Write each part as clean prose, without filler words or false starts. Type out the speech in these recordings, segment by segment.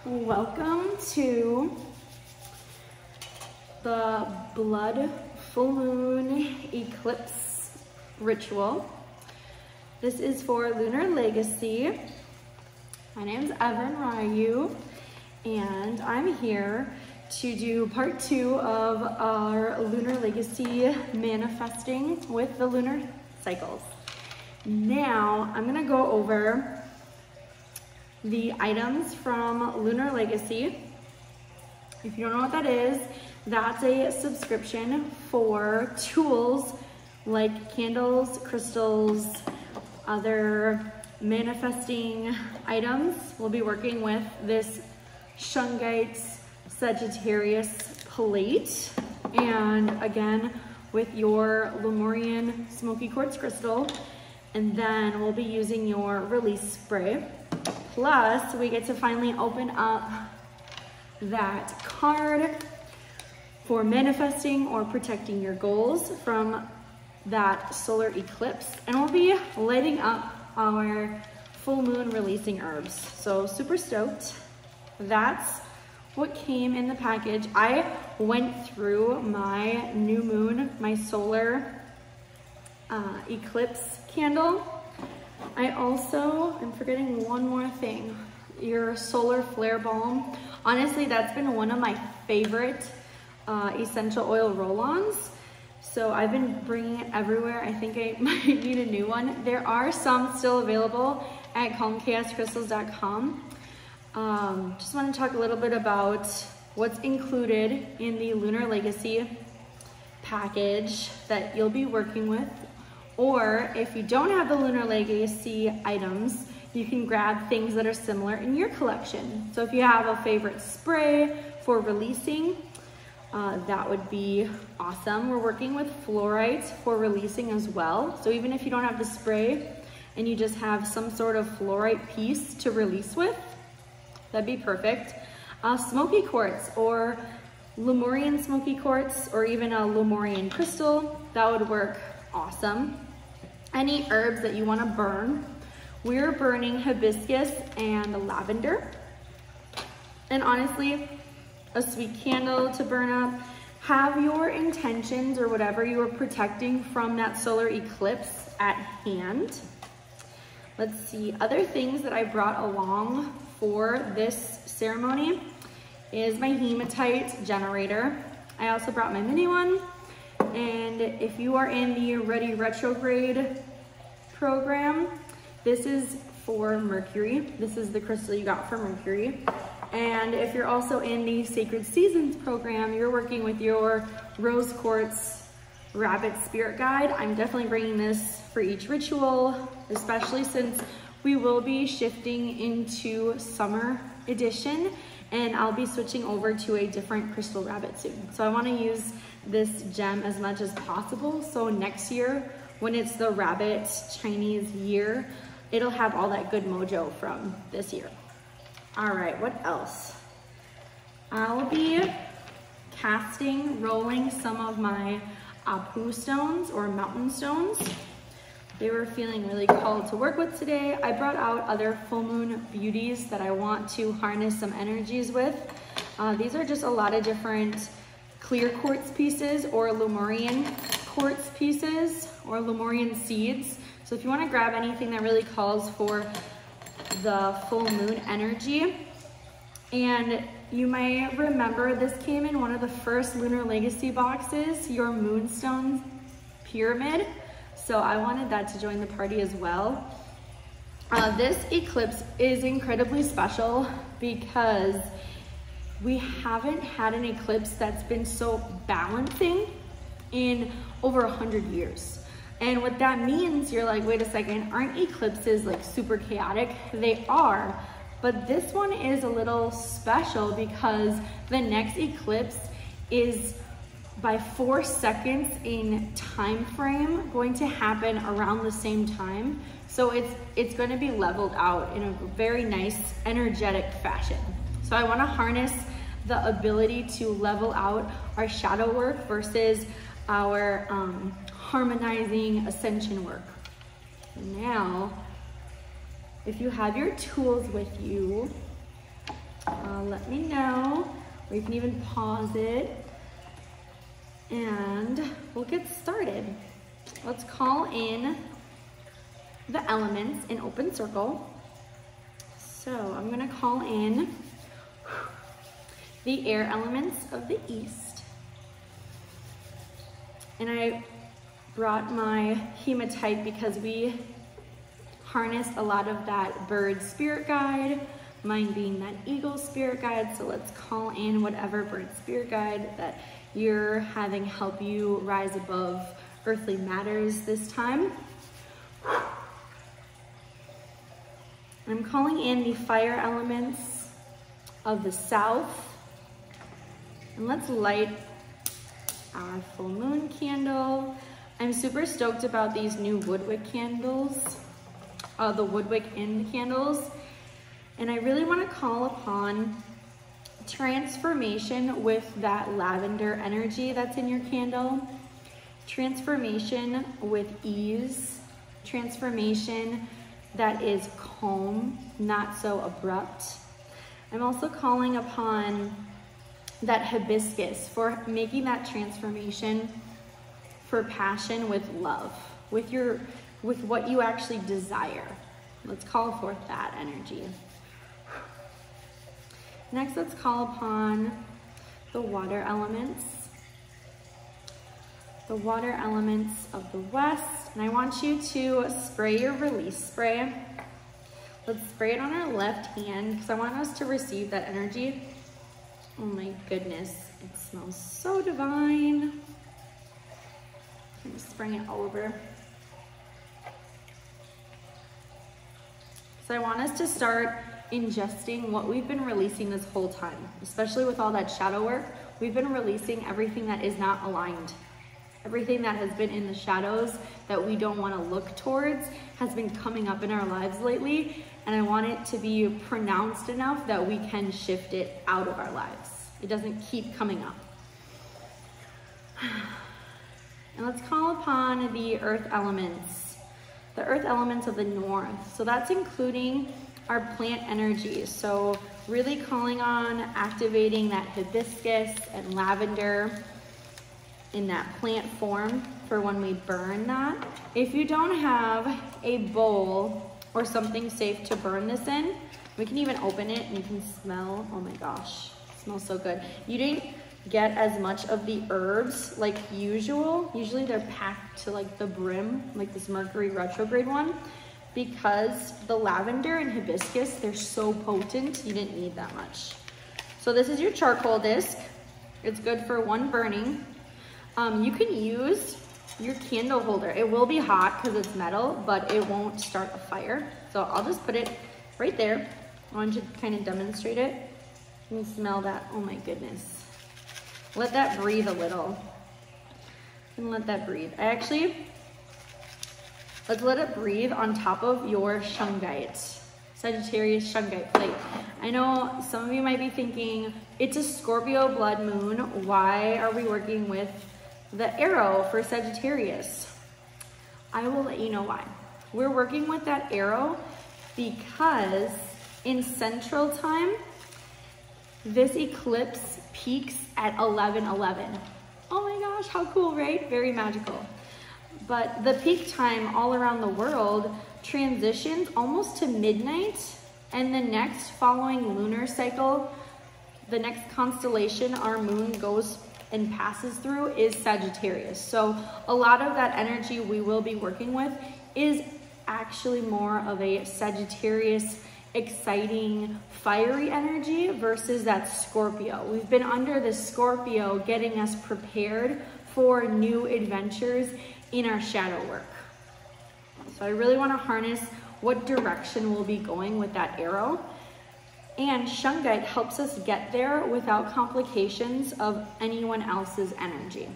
Welcome to the blood full moon eclipse ritual. This is for Lunar Legacy. My name's Evan Ryu, and I'm here to do part 2 of our Lunar Legacy manifesting with the lunar cycles. Now, I'm gonna go over the items from Lunar Legacy. If you don't know what that is, that's a subscription for tools like candles, crystals, other manifesting items. We'll be working with this Shungite Sagittarius plate, and again with your Lemurian smoky quartz crystal, and then we'll be using your release spray. Plus, we get to finally open up that card for manifesting or protecting your goals from that solar eclipse. And we'll be lighting up our full moon releasing herbs. So super stoked. That's what came in the package. I went through my new moon, my solar eclipse candle. I'm forgetting one more thing, your solar flare balm. Honestly, that's been one of my favorite essential oil roll-ons. So I've been bringing it everywhere. I think I might need a new one. There are some still available at calmchaoscrystals.com. Just want to talk a little bit about what's included in the Lunar Legacy package that you'll be working with. Or if you don't have the Lunar Legacy items, you can grab things that are similar in your collection. So if you have a favorite spray for releasing, that would be awesome. We're working with fluorite for releasing as well. So even if you don't have the spray and you just have some sort of fluorite piece to release with, that'd be perfect. Smoky quartz or Lemurian smoky quartz, or even a Lemurian crystal, that would work awesome. Any herbs that you want to burn. We're burning hibiscus and lavender. And honestly, a sweet candle to burn up. Have your intentions or whatever you are protecting from that solar eclipse at hand. Let's see, other things that I brought along for this ceremony is my Hematite Generator. I also brought my mini one. And if you are in the Ready Retrograde program, this is for Mercury. This is the crystal you got for Mercury. And if you're also in the Sacred Seasons program, you're working with your Rose Quartz Rabbit Spirit Guide. I'm definitely bringing this for each ritual, especially since we will be shifting into summer edition, and I'll be switching over to a different crystal rabbit soon. So I want to use this gem as much as possible. So next year, when it's the rabbit Chinese year, it'll have all that good mojo from this year. All right, what else? I'll be rolling some of my Apu stones or mountain stones. They were feeling really called to work with today. I brought out other full moon beauties that I want to harness some energies with. These are just a lot of different clear quartz pieces or Lemurian quartz pieces or Lemurian seeds. So if you want to grab anything that really calls for the full moon energy. And you may remember this came in one of the first Lunar Legacy boxes, your Moonstone Pyramid. So I wanted that to join the party as well. This eclipse is incredibly special because we haven't had an eclipse that's been so balancing in over 100 years. And what that means, you're like, wait a second, aren't eclipses like super chaotic? They are, but this one is a little special because the next eclipse is by 4 seconds in time frame going to happen around the same time. So it's going to be leveled out in a very nice energetic fashion. So I want to harness the ability to level out our shadow work versus our harmonizing ascension work. Now, if you have your tools with you, let me know, or you can even pause it, and we'll get started. Let's call in the elements in open circle. So I'm gonna call in the air elements of the east. And I brought my hematite because we harness a lot of that bird spirit guide, mine being that eagle spirit guide. So let's call in whatever bird spirit guide that you're having help you rise above earthly matters this time. I'm calling in the fire elements of the south. And let's light our full moon candle. I'm super stoked about these new woodwick candles, the woodwick end candles. And I really want to call upon transformation with that lavender energy that's in your candle. Transformation with ease. Transformation that is calm, not so abrupt. I'm also calling upon that hibiscus for making that transformation for passion with love, with what you actually desire. Let's call forth that energy. Next, let's call upon the water elements. The water elements of the west. And I want you to spray your release spray. Let's spray it on our left hand because I want us to receive that energy. Oh my goodness, it smells so divine. I'm just spraying it all over. So I want us to start ingesting what we've been releasing this whole time, especially with all that shadow work. We've been releasing everything that is not aligned. Everything that has been in the shadows that we don't want to look towards has been coming up in our lives lately, and I want it to be pronounced enough that we can shift it out of our lives. It doesn't keep coming up. And let's call upon the earth elements of the north. So that's including our plant energies. So really calling on activating that hibiscus and lavender in that plant form for when we burn that. If you don't have a bowl or something safe to burn this in, we can even open it and you can smell, oh my gosh, it smells so good. You didn't get as much of the herbs like usual. Usually they're packed to like the brim, like this Mercury retrograde one. Because the lavender and hibiscus, they're so potent, you didn't need that much. So this is your charcoal disc. It's good for one burning. You can use your candle holder. It will be hot because it's metal, but it won't start a fire. So I'll just put it right there. I want you to kind of demonstrate it. You can smell that, oh my goodness. Let that breathe a little. And let that breathe. Let's let it breathe on top of your shungite, Sagittarius shungite plate. I know some of you might be thinking, it's a Scorpio blood moon. Why are we working with the arrow for Sagittarius? I will let you know why. We're working with that arrow because in Central Time, this eclipse peaks at 11:11. Oh my gosh, how cool, right? Very magical. But the peak time all around the world transitions almost to midnight, and the next following lunar cycle, the next constellation our moon goes and passes through is Sagittarius. So a lot of that energy we will be working with is actually more of a Sagittarius, exciting, fiery energy versus that Scorpio. We've been under the Scorpio getting us prepared for new adventures in our shadow work. So I really want to harness what direction we'll be going with that arrow. And shungite helps us get there without complications of anyone else's energy.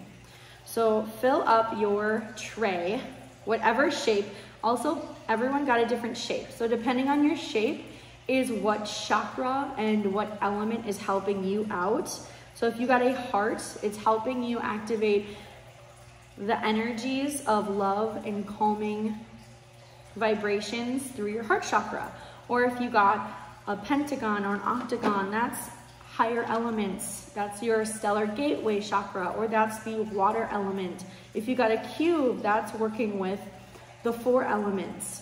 So fill up your tray, whatever shape. Also, everyone got a different shape. So depending on your shape is what chakra and what element is helping you out. So if you got a heart, it's helping you activate the energies of love and calming vibrations through your heart chakra. Or if you got a pentagon or an octagon, that's higher elements. That's your stellar gateway chakra, or that's the water element. If you got a cube, that's working with the 4 elements.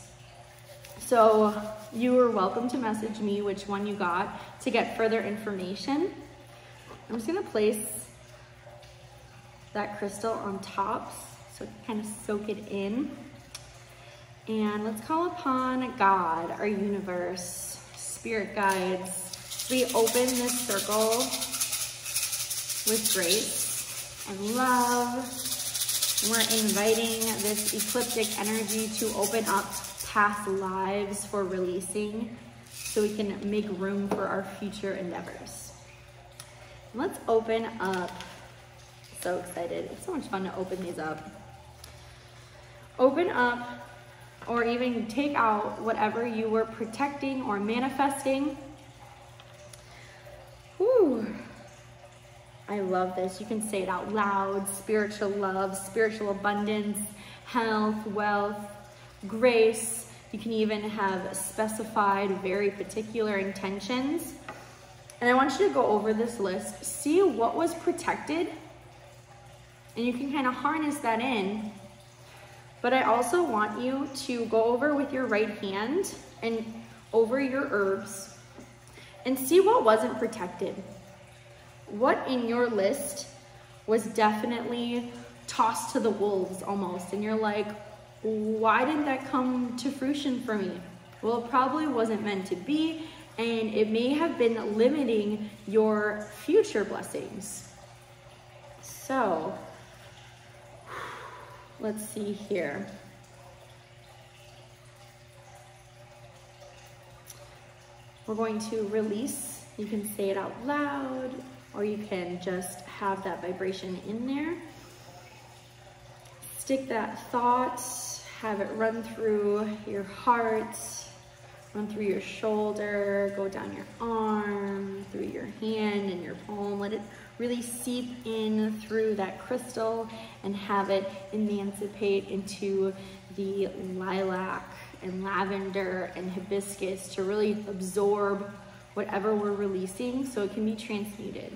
So you are welcome to message me which one you got to get further information. I'm just gonna place that crystal on top so kind of soak it in. And let's call upon God, our universe, spirit guides. We open this circle with grace and love. We're inviting this ecliptic energy to open up past lives for releasing so we can make room for our future endeavors. Let's open up. So excited. It's so much fun to open these up. Open up, or even take out whatever you were protecting or manifesting. Whew. I love this. You can say it out loud. Spiritual love, spiritual abundance, health, wealth, grace. You can even have specified very particular intentions. And I want you to go over this list, see what was protected, and you can kind of harness that in. But I also want you to go over with your right hand and over your herbs and see what wasn't protected. What in your list was definitely tossed to the wolves almost, and you're like, why didn't that come to fruition for me? Well, it probably wasn't meant to be, and it may have been limiting your future blessings. So let's see here. We're going to release. You can say it out loud, or you can just have that vibration in there. Stick that thought, have it run through your heart, run through your shoulder, go down your arm, through your hand and your palm. Let it really seep in through that crystal and have it emancipate into the lilac and lavender and hibiscus to really absorb whatever we're releasing so it can be transmuted.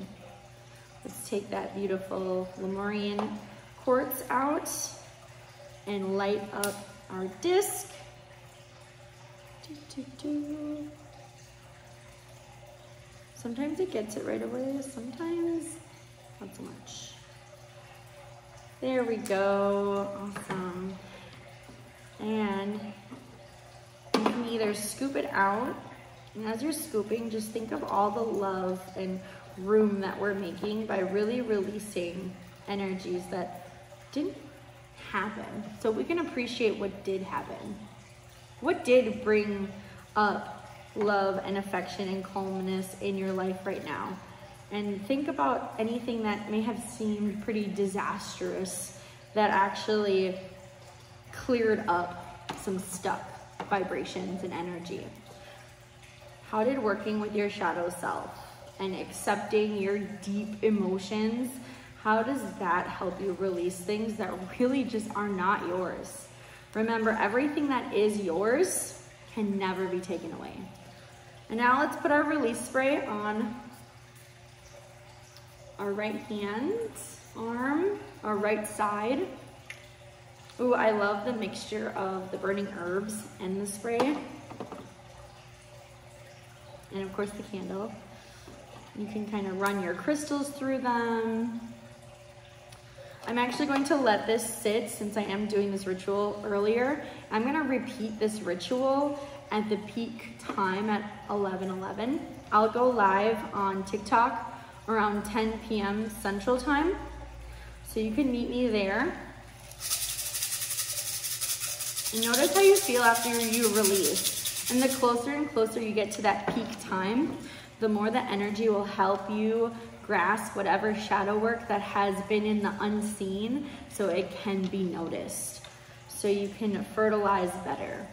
Let's take that beautiful Lemurian quartz out and light up our disc. Sometimes it gets it right away, sometimes not so much. There we go, awesome. And you can either scoop it out, and as you're scooping, just think of all the love and room that we're making by really releasing energies that didn't happen. So we can appreciate what did happen. What did bring up love and affection and calmness in your life right now? And think about anything that may have seemed pretty disastrous that actually cleared up some stuck vibrations and energy. How did working with your shadow self and accepting your deep emotions, how does that help you release things that really just are not yours? Remember, everything that is yours can never be taken away. And now let's put our release spray on our right hand, arm, our right side. Ooh, I love the mixture of the burning herbs and the spray. And of course the candle. You can kind of run your crystals through them. I'm actually going to let this sit since I am doing this ritual earlier. I'm gonna repeat this ritual at the peak time at 11:11. I'll go live on TikTok around 10 p.m. Central Time. So you can meet me there. And notice how you feel after you release. And the closer and closer you get to that peak time, the more the energy will help you grasp whatever shadow work that has been in the unseen so it can be noticed, so you can fertilize better.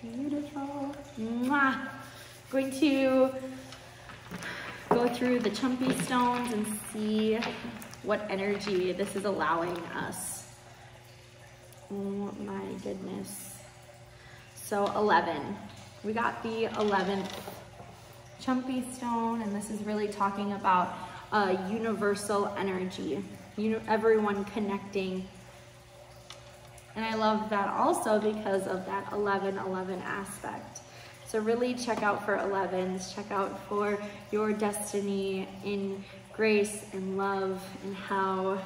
Beautiful. Mwah. Going to go through the chumpy stones and see what energy this is allowing us. Oh my goodness. So 11. We got the 11th Chumpy stone, and this is really talking about universal energy, everyone connecting. And I love that also because of that 11-11 aspect. So really check out for 11s, check out for your destiny in grace and love, and how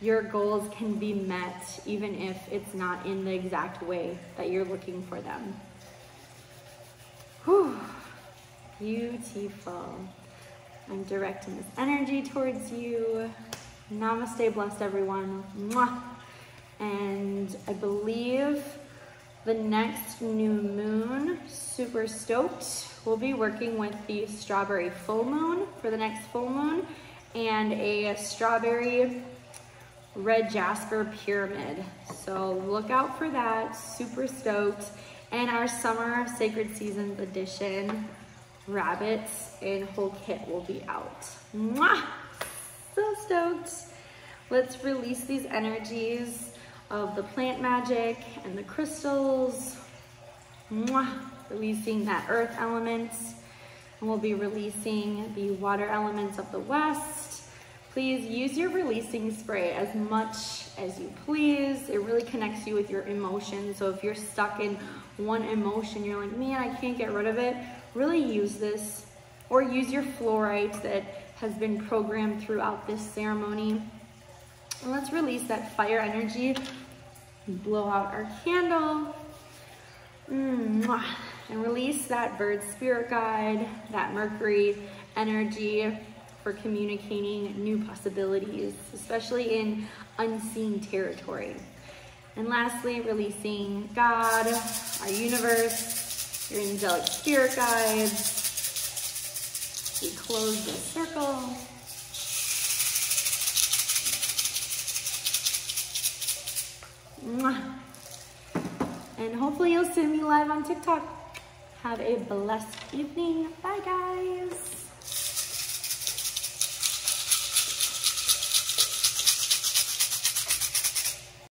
your goals can be met even if it's not in the exact way that you're looking for them. Whew. Beautiful. I'm directing this energy towards you. Namaste, blessed everyone. Mwah. And I believe the next new moon, super stoked, we'll be working with the strawberry full moon for the next full moon, and a strawberry red jasper pyramid. So look out for that, super stoked. And our summer sacred seasons edition rabbits and whole kit will be out. Mwah! So stoked. Let's release these energies of the plant magic and the crystals. Mwah! Releasing that earth element. And we'll be releasing the water elements of the west. Please use your releasing spray as much as you please. It really connects you with your emotions. So if you're stuck in one emotion, you're like, man, I can't get rid of it, really use this. Or use your fluorite that has been programmed throughout this ceremony. And let's release that fire energy. Blow out our candle. And release that bird spirit guide, that Mercury energy for communicating new possibilities, especially in unseen territory. And lastly, releasing God, our universe, your angelic spirit guides. We close the circle. Mwah. And hopefully you'll see me live on TikTok. Have a blessed evening. Bye, guys.